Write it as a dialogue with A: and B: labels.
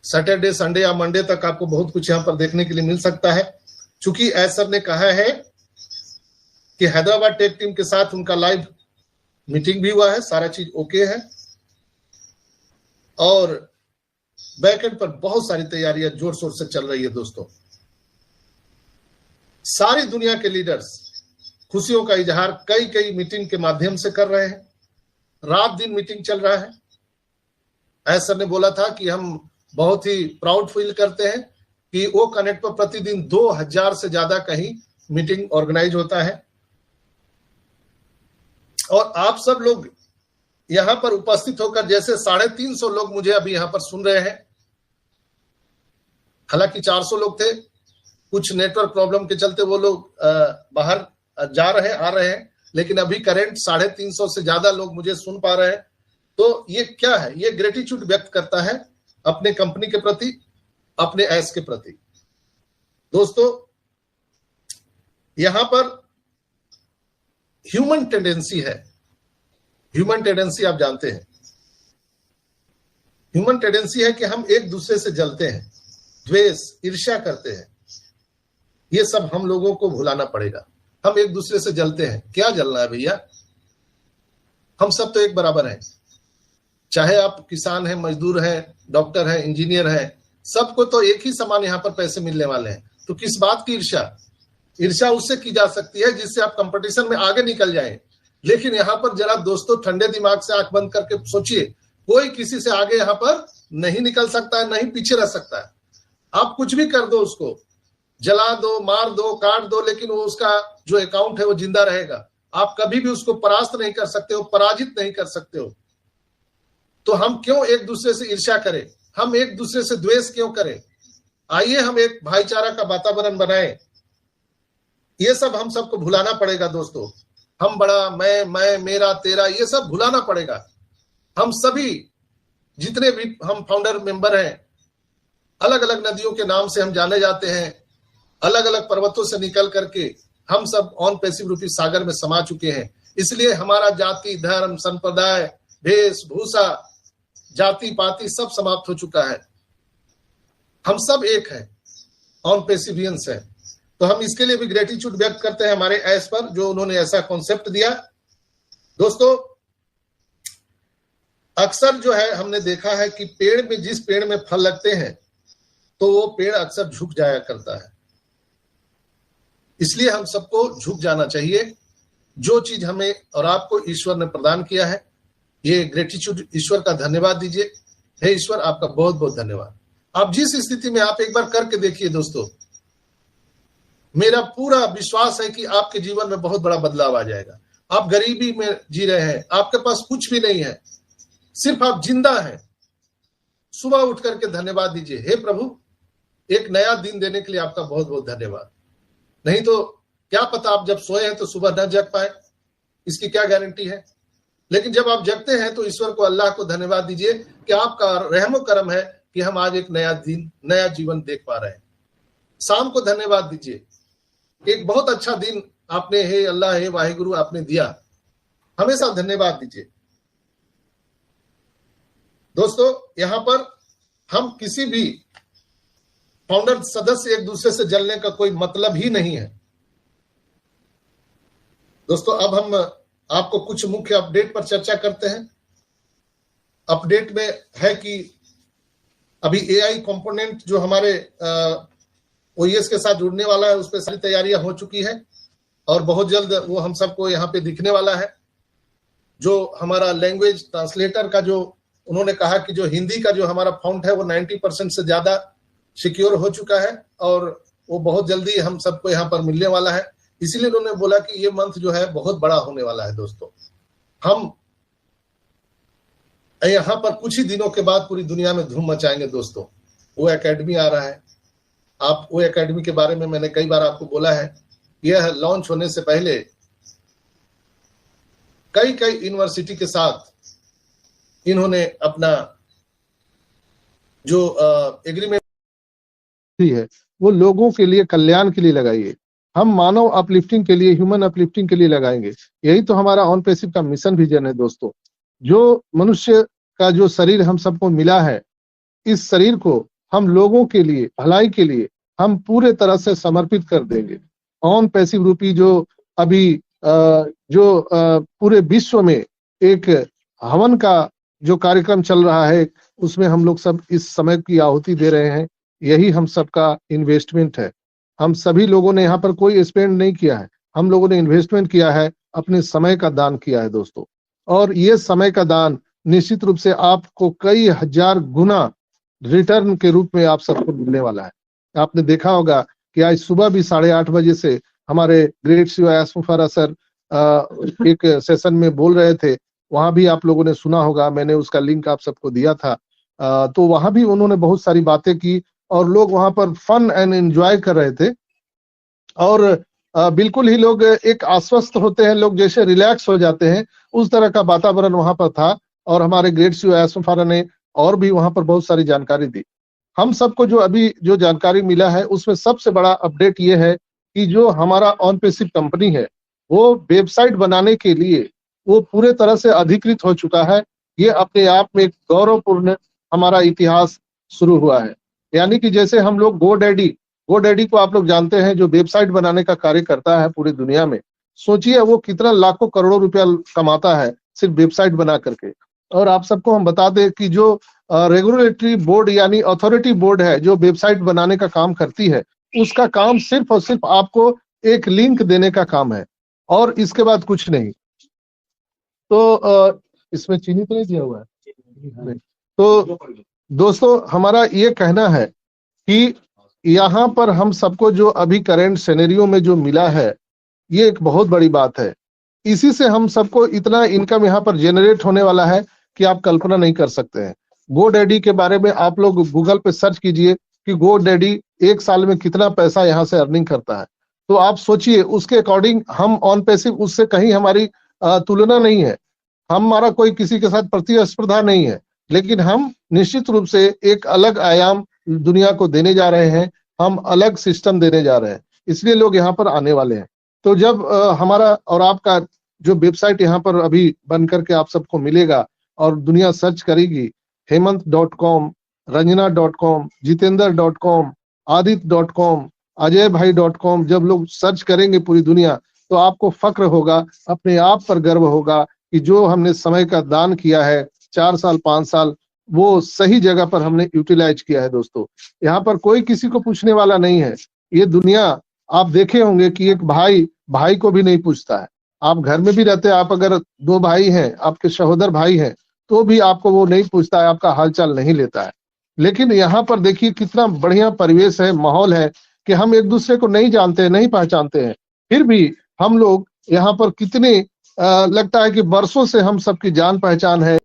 A: Saturday Sunday या Monday तक आपको बहुत कुछ यहाँ पर देखने के लिए मिल सकता है। चूंकि एज सर ने कहा है कि हैदराबाद टेक टीम के साथ उनका लाइव मीटिंग भी हुआ है, सारा चीज ओके है और बैकएंड पर बहुत सारी तैयारियां जोर शोर से चल रही है दोस्तों। सारी दुनिया के लीडर्स खुशियों का इजहार कई कई मीटिंग के माध्यम से कर रहे हैं, रात दिन मीटिंग चल रहा है। ऐसा ने बोला था कि हम बहुत ही प्राउड फील करते हैं कि वो कनेक्ट पर प्रतिदिन 2000 से ज्यादा कहीं मीटिंग ऑर्गेनाइज होता है और आप सब लोग यहां पर उपस्थित होकर जैसे 350 लोग मुझे अभी यहां पर सुन रहे हैं। हालांकि 400 लोग थे, कुछ नेटवर्क प्रॉब्लम के चलते वो लोग बाहर जा रहे हैं, आ रहे हैं, लेकिन अभी करेंट 350 से ज्यादा लोग मुझे सुन पा रहे हैं। तो ये क्या है? ये ग्रेटिट्यूड व्यक्त करता है अपने कंपनी के प्रति, अपने ऐश के प्रति। दोस्तों यहां पर ह्यूमन टेंडेंसी है, ह्यूमन टेंडेंसी आप जानते हैं, ह्यूमन टेंडेंसी है कि हम एक दूसरे से जलते हैं, द्वेष, ईर्ष्या करते हैं। ये सब हम लोगों को भुलाना पड़ेगा। हम एक दूसरे से जलते हैं, क्या जलना है भैया? हम सब तो एक बराबर हैं, चाहे आप किसान हैं, मजदूर हैं, डॉक्टर हैं, इंजीनियर हैं, सबको तो एक ही समान यहाँ पर पैसे मिलने वाले हैं। तो किस बात की ईर्ष्या? ईर्ष्या उससे की जा सकती है जिससे आप कंपटीशन में आगे निकल जाएं। लेकिन यहाँ पर जरा दोस्तों ठंडे दिमाग से आंख बंद करके सोचिए, कोई किसी से आगे यहाँ पर नहीं निकल सकता है, नहीं पीछे रह सकता है। आप कुछ भी कर दो, उसको जला दो, मार दो, काट दो, लेकिन वो उसका जो अकाउंट है वो जिंदा रहेगा। आप कभी भी उसको परास्त नहीं कर सकते हो, पराजित नहीं कर सकते हो। तो हम क्यों एक दूसरे से ईर्ष्या करें? हम एक दूसरे से द्वेष क्यों करें? आइए हम एक भाईचारा का वातावरण बनाएं। ये सब हम सबको भुलाना पड़ेगा दोस्तों। हम बड़ा, मैं, मेरा, तेरा, ये सब भुलाना पड़ेगा। हम सभी जितने भी हम फाउंडर मेंबर हैं, अलग अलग नदियों के नाम से हम जाने जाते हैं, अलग अलग पर्वतों से निकल करके हम सब ऑन पैसिव रूपी सागर में समा चुके हैं। इसलिए हमारा जाति, धर्म, संप्रदाय, वेशभूषा, जाति पाति सब समाप्त हो चुका है। हम सब एक हैं, ऑन पैसिवियंस है। तो हम इसके लिए भी ग्रेटिट्यूड व्यक्त करते हैं हमारे ऐश पर, जो उन्होंने ऐसा कॉन्सेप्ट दिया। दोस्तों अक्सर जो है हमने देखा है कि पेड़ में, जिस पेड़ में फल लगते हैं तो वो पेड़ अक्सर झुक जाया करता है। इसलिए हम सबको झुक जाना चाहिए। जो चीज हमें और आपको ईश्वर ने प्रदान किया है, ये ग्रेटिट्यूड, ईश्वर का धन्यवाद दीजिए। हे ईश्वर, आपका बहुत बहुत धन्यवाद। आप जिस स्थिति में, आप एक बार करके देखिए दोस्तों, मेरा पूरा विश्वास है कि आपके जीवन में बहुत बड़ा बदलाव आ जाएगा। आप गरीबी में जी रहे हैं, आपके पास कुछ भी नहीं है, सिर्फ आप जिंदा हैं। सुबह उठ करके धन्यवाद दीजिए, हे प्रभु एक नया दिन देने के लिए आपका बहुत बहुत धन्यवाद। नहीं तो क्या पता आप जब सोए हैं तो सुबह न जग पाए, इसकी क्या गारंटी है? लेकिन जब आप जगते हैं तो ईश्वर को, अल्लाह को धन्यवाद दीजिए कि आपका रहमो करम है कि हम आज एक नया दिन, नया जीवन देख पा रहे हैं। शाम को धन्यवाद दीजिए, एक बहुत अच्छा दिन आपने, हे अल्लाह, हे वाहिगुरु, आपने दिया। हमेशा धन्यवाद दीजिए। दोस्तों यहां पर हम किसी भी फाउंडर सदस्य एक दूसरे से जलने का कोई मतलब ही नहीं है। दोस्तों अब हम आपको कुछ मुख्य अपडेट पर चर्चा करते हैं। अपडेट में है कि अभी एआई कंपोनेंट जो हमारे ओईएस के साथ जुड़ने वाला है, उस पर सारी तैयारियां हो चुकी है और बहुत जल्द वो हम सबको यहाँ पे दिखने वाला है। जो हमारा लैंग्वेज ट्रांसलेटर का, जो उन्होंने कहा कि जो हिंदी का जो हमारा फॉन्ट है वो 90% से ज्यादा सिक्योर हो चुका है और वो बहुत जल्दी हम सबको यहाँ पर मिलने वाला है। इसीलिए उन्होंने बोला कि ये मंथ जो है बहुत बड़ा होने वाला है। दोस्तों हम यहाँ पर कुछ ही दिनों के बाद पूरी दुनिया में धूम मचाएंगे। दोस्तों वो एकेडमी आ रहा है। आप वो एकेडमी के बारे में मैंने कई बार आपको बोला है। यह लॉन्च होने से पहले कई कई यूनिवर्सिटी के साथ इन्होंने अपना जो एग्रीमेंट है वो लोगों के लिए, कल्याण के लिए लगाइए। हम मानव अपलिफ्टिंग के लिए, ह्यूमन अपलिफ्टिंग के लिए लगाएंगे। यही तो हमारा ऑन पैसिव का मिशन विजन है। दोस्तों जो मनुष्य का जो शरीर हम सबको मिला है, इस शरीर को हम लोगों के लिए, भलाई के लिए हम पूरे तरह से समर्पित कर देंगे। ऑन पैसिव रूपी जो अभी पूरे विश्व में एक हवन का जो कार्यक्रम चल रहा है, उसमें हम लोग सब इस समय की आहुति दे रहे हैं। यही हम सबका इन्वेस्टमेंट है। हम सभी लोगों ने यहाँ पर कोई स्पेंड नहीं किया है, हम लोगों ने इन्वेस्टमेंट किया है, अपने समय का दान किया है दोस्तों। और ये समय का दान निश्चित रूप से आपको कई हजार गुना रिटर्न के रूप में आप सबको मिलने वाला है। आपने देखा होगा कि आज सुबह भी 8:30 बजे से हमारे ग्रेट शिवायास मुफारा सर एक सेशन में बोल रहे थे, वहां भी आप लोगों ने सुना होगा, मैंने उसका लिंक आप सबको दिया था। तो वहां भी उन्होंने बहुत सारी बातें की और लोग वहां पर फन एंड एंजॉय कर रहे थे। और बिल्कुल ही लोग एक आश्वस्त होते हैं, लोग जैसे रिलैक्स हो जाते हैं, उस तरह का वातावरण वहां पर था। और हमारे ग्रेट शिवायास मुफारा ने और भी वहां पर बहुत सारी जानकारी दी। हम सबको जो अभी जो जानकारी मिला है, उसमें सबसे बड़ा अपडेट ये है कि जो हमारा ऑन पैसिव कंपनी है, वो वेबसाइट बनाने के लिए वो पूरे तरह से अधिकृत हो चुका है। ये अपने आप में एक गौरवपूर्ण हमारा इतिहास शुरू हुआ है। यानी कि जैसे हम लोग गोडैडी को आप लोग जानते हैं, जो वेबसाइट बनाने का कार्य करता है पूरी दुनिया में। सोचिए वो कितना लाखों करोड़ों रुपया कमाता है सिर्फ वेबसाइट बना करके। और आप सबको हम बता दें कि जो रेगुलेटरी बोर्ड यानी अथॉरिटी बोर्ड है, जो वेबसाइट बनाने का काम करती है, उसका काम सिर्फ और सिर्फ आपको एक लिंक देने का काम है और इसके बाद कुछ नहीं। तो इसमें चीनी तो नहीं दिया हुआ है। तो दोस्तों, हमारा ये कहना है कि यहाँ पर हम सबको जो अभी करंट सिनेरियो में जो मिला है, ये एक बहुत बड़ी बात है। इसी से हम सबको इतना इनकम यहाँ पर जनरेट होने वाला है कि आप कल्पना नहीं कर सकते हैं। गोडैडी के बारे में आप लोग गूगल पे सर्च कीजिए कि गोडैडी एक साल में कितना पैसा यहाँ से अर्निंग करता है। तो आप सोचिए, उसके अकॉर्डिंग हम ऑन पैसिव उससे कहीं हमारी तुलना नहीं है, हमारा कोई किसी के साथ प्रतिस्पर्धा नहीं है, लेकिन हम निश्चित रूप से एक अलग आयाम दुनिया को देने जा रहे हैं, हम अलग सिस्टम देने जा रहे हैं, इसलिए लोग यहाँ पर आने वाले हैं। तो जब हमारा और आपका जो वेबसाइट यहाँ पर अभी बन करके आप सबको मिलेगा और दुनिया सर्च करेगी, हेमंत.com, रंजना.com, जितेंद्र.com, आदित्य.com, अजयभाई.com, जब लोग सर्च करेंगे पूरी दुनिया, तो आपको फक्र होगा, अपने आप पर गर्व होगा कि जो हमने समय का दान किया है 4 साल 5 साल, वो सही जगह पर हमने यूटिलाइज किया है। दोस्तों, यहाँ पर कोई किसी को पूछने वाला नहीं है। ये दुनिया आप देखे होंगे कि एक भाई को भी नहीं पूछता है। आप घर में भी रहते हैं, आप अगर 2 भाई हैं, आपके सहोदर भाई हैं, तो भी आपको वो नहीं पूछता है, आपका हालचाल नहीं लेता है। लेकिन यहाँ पर देखिए कितना बढ़िया परिवेश है, माहौल है कि हम एक दूसरे को नहीं जानते, नहीं पहचानते हैं, फिर भी हम लोग यहाँ पर कितने लगता है कि बरसों से हम सबकी जान पहचान है।